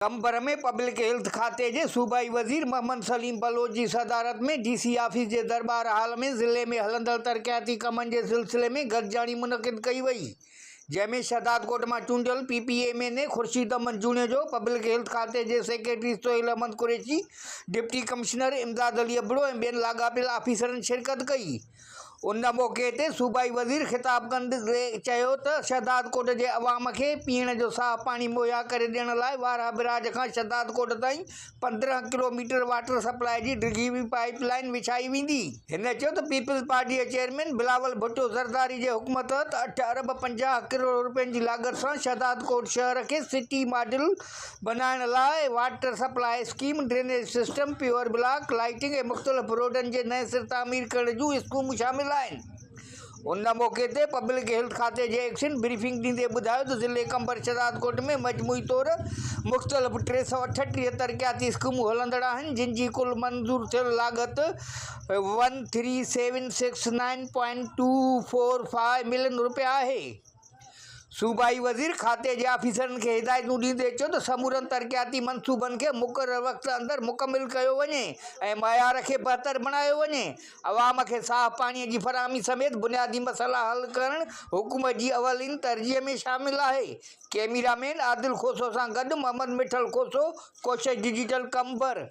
कंबर में public health खाते जे सूबाई वज़ीर मोहम्मद सलीम बलोच जी सदारत में डीसी ऑफिस जे दरबार हाल में ज़िले में हलंदड़ तरक़ियाती कमनि जे सिलसिले में गॾिजाणी मुनक़िद कई वई, जंहिंमें शहदादकोट मां चूंडियल PPMN ख़ुर्शीद अहमद जूनियर जो, पब्लिक हेल्थ खाते जे secretary Sohail Ahmed Qureshi, deputy commissioner Imdad Ali Abro ऐं ॿियनि लाॻापियल आफ़ीसरनि शिरकत कई। उन मौक़े ते सूबाई वज़ीर ख़िताब कंदे चयो त शहदादकोट जे अवाम खे पीअण जो साफ़ पाणी मुहैया करे ॾियण लाइ वारा बिराज खां शहदादकोट ताईं 15 किलोमीटर वाटर सप्लाई जी डिघी पाइप लाइन विछाई वेंदी। हिन चयो त पीपल्स पार्टी जे चेयरमैन बिलावल भुट्टो ज़रदारी जे हुकुम तहत 8 अरब 50 करोड़ रुपयनि जी लाॻत सां शहदादकोट शहर खे सिटी मॉडल बनाइण लाइ water supply scheme, drainage system, pure block lighting ऐं मुख़्तलिफ़ रोडनि जे नएं सिर तामीर करण जूं स्कीमूं शामिल आहिनि। उन मौक़े ते पब्लिक हेल्थ खाते जे एक्शन ब्रीफिंग ॾींदे ॿुधायो त ज़िले कंबर शहदादकोट में मजमूई तौर मुख़्तलिफ़ 338 तरक़ियाती स्कीमूं हलंदड़ आहिनि, जिन जी कुल मंज़ूर थियल लाॻत 13,769.245 मिलियन रुपया आहे। सूबाई वज़ीर खाते जे आफ़ीसरनि खे हिदायतूं ॾींदे चयो त समूरनि तरक़ियाती मंसूबनि खे मुक़रर वक़्त अंदरि मुकमिल कयो वञे ऐं मयार खे बहितर बणायो वञे। अवाम खे साफ़ पाणीअ जी फ़राहमी समेत बुनियादी मसइला हल करणु हुकूमत जी अवलिन तरजीह में शामिल आहे। कैमरामैन आदिल खोसो सां गॾु मोहम्मद मिठल खोसो, कोशिश डिजिटल कंबर।